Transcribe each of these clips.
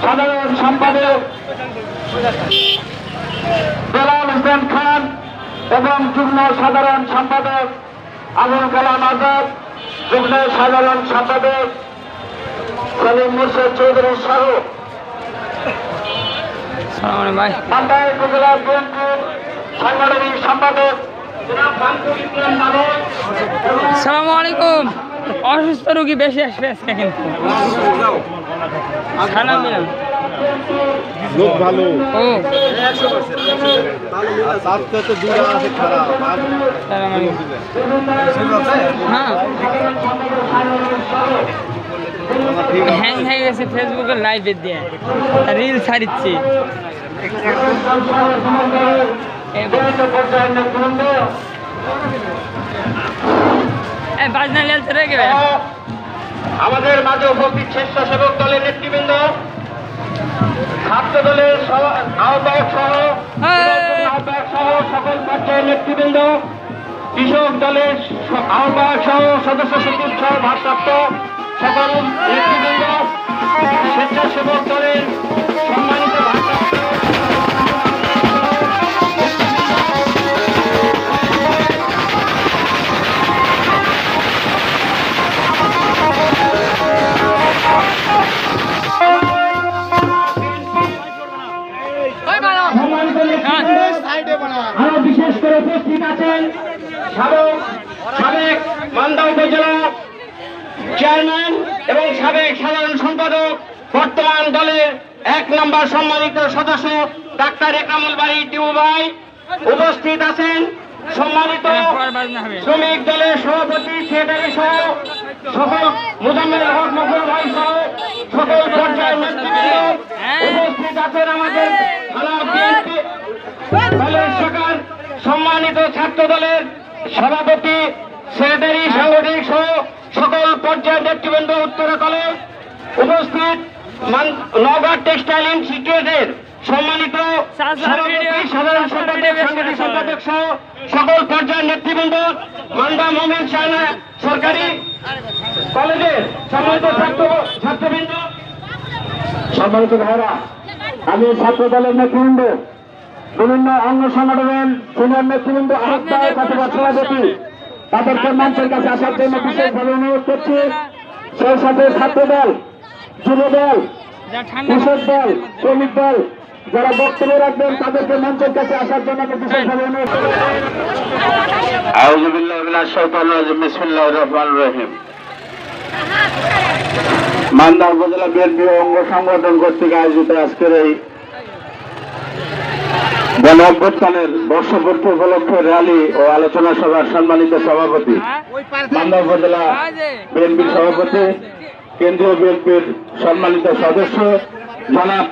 সাধারণ সম্পাদক বেলাল হোসেন খান এবং যুগ্ম সাধারণ সম্পাদক আবুল কালাম আজাদ, যুগ্ম সাধারণ সম্পাদক সালিম মুর্শেদ চৌধুরী সহ পান্ডায় উপজেলা বিএনপির সাংগঠনিক সম্পাদক আসসালামু আলাইকুম। অসুস্থ রোগী বেশি আসবে আজকে, কিন্তু লোক ভালো ও হ্যাঁ হ্যাং হয়ে গেছে ফেসবুকের লাইভে দিয়ে রিল ছাড়িচ্ছি। বাজনা লেল চলে গেবে। আমাদের মাঝে উপস্থিত স্বেচ্ছাসেবক দলের নেতৃবৃন্দ, ছাত্র দলের আহ্বায়ক সহ সকল পর্যায়ের নেতৃবৃন্দ, কৃষক দলের আহ্বায়ক সহ সদস্য সচিব সহ ভারপ্রাপ্ত সকল নেতৃবৃন্দ, স্বেচ্ছাসেবক দলের সম্মানিত আরো বিশেষ করে উপস্থিত আছেন সাবেক মান্দা উপজেলা চেয়ারম্যান এবং সাবেক সাধারণ সম্পাদক, বর্তমান দলের 1 নম্বর সম্মানিত সদস্য ডাক্তার একরামুল বাড়ি টিউ ভাই উপস্থিত আছেন। সম্মানিত শ্রমিক দলের সভাপতি সেক্রেটারি সহ সকল মুজাম্মেল হক মকবুল ভাই সহ সকল পর্যায়ের নেতৃবৃন্দ উপস্থিত আছেন। আমাদের থানা বিএনপি দলের শাখার সম্মানিত ছাত্র দলের সভাপতি সেক্রেটারি সাংগঠনিক সহ সকল পর্যায়ের নেতৃবৃন্দ, উত্তরা কলেজ উপস্থিত, নওগাঁ টেক্সটাইল ইনস্টিটিউটের সম্মানিত সভাপতি সাধারণ সম্পাদক সাংগঠনিক সম্পাদক সহ সকল পর্যায়ের নেতৃবৃন্দ, মান্দা মোমিন শাহ সরকারি কলেজের সম্মানিত ছাত্রবৃন্দ, সম্মানিত ভাইরা, আমি ছাত্র দলের নেতৃবৃন্দ, বিভিন্ন অঙ্গ সংগঠনের সিনিয়র নেতৃবৃন্দ, আহ্বায়ক অথবা সভাপতি, তাদেরকে মঞ্চের কাছে আসার জন্য বিশেষভাবে অনুরোধ করছি। সেই সাথে ছাত্র দল, যুব দল, কৃষক দল, শ্রমিক দল যারা বক্তব্য রাখবেন তাদেরকে মঞ্চের কাছে আসার জন্য বিশেষভাবে অনুরোধ করছি। আউযু বিল্লাহি মিনাশ শাইতানির রাজিম, বিসমিল্লাহির রহমানির রহিম। মান্দা উপজেলা বিএনপি অঙ্গ সংগঠন কর্তৃক আয়োজিত আজকের এই গণ অভ্যুত্থানের বর্ষপূর্তি উপলক্ষে র্যালি ও আলোচনা সভার সম্মানিত সভাপতি, মান্দা উপজেলা বিএনপির সভাপতি, কেন্দ্রীয় বিএনপির সম্মানিত সদস্য জনাব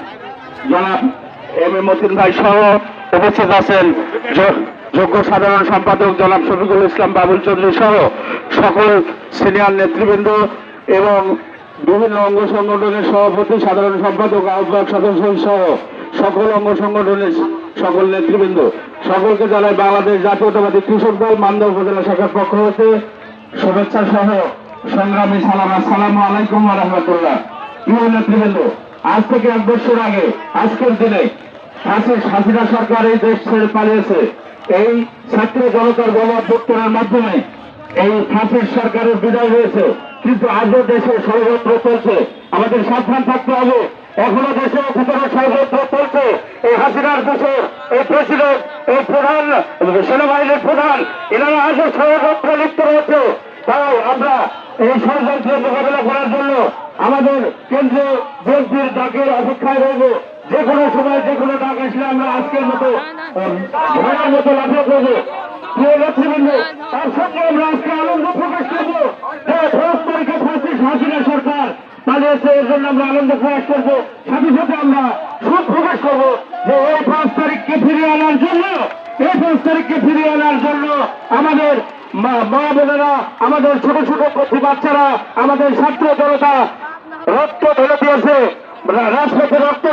এম এ মতিন ভাই সহ উপস্থিত আছেন যোগ্য সাধারণ সম্পাদক জনাব শফিকুল ইসলাম বাবুল চৌধুরী সহ সকল সিনিয়র নেতৃবৃন্দ এবং বিভিন্ন অঙ্গ সংগঠনের সভাপতি, সাধারণ সম্পাদক, আহ্বায়ক সদস্য সহ সকল অঙ্গ সংগঠনের সকল নেতৃবৃন্দ, সকলকে জানাই বাংলাদেশ জাতীয়তাবাদী কৃষক দল মান্দা উপজেলা শাখার পক্ষ হতে শুভেচ্ছা সহ সংগ্রামী সালাম। আসসালামু আলাইকুম ওয়া রাহমাতুল্লাহ। প্রিয় নেতৃবৃন্দ, আজ থেকে 1 বছর আগে আজকের দিনে হাসিনা সরকার এই দেশ ছেড়ে পালিয়েছে। এই ছাত্র জনতার গণ অভ্যুত্থানের মাধ্যমে এই ফাঁসির সরকারের বিদায় হয়েছে, কিন্তু আজও দেশে ষড়যন্ত্র চলছে। আমাদের সাবধান থাকতে হবে। এখনো দেশে ভিতরে ষড়যন্ত্র চলছে। এই হাসিনার দেশে এই প্রেসিডেন্ট, এই প্রধান সেনাবাহিনীর প্রধান, এনারা আজও ষড়যন্ত্র লিপ্ত রয়েছে। তাই আমরা এই ষড়যন্ত্রের মোকাবিলা করার জন্য আমাদের কেন্দ্রীয় বিএনপির ডাকের অপেক্ষায় রইব। যে কোনো সময় যে কোনো ডাক আসলে আমরা আজকের মতো ঘোড়ার মতো লাফিয়ে করবো। প্রিয় নেতৃবৃন্দ, তার সঙ্গে আমরা আজকে আনন্দ প্রকাশ করবো যে 10 তারিখে হাসিনা সরকার পালিয়েছে, এর জন্য আমরা আনন্দ প্রকাশ করবো। সাথে সাথে আমরা সুখ প্রকাশ করবো যে এই 5 তারিখকে ফিরিয়ে আনার জন্য আমাদের মা বোনেরা, আমাদের ছোট ছোট বাচ্চারা, আমাদের ছাত্র জনতা রক্ত ঢেলে দিয়েছে, রাজপথে রক্ত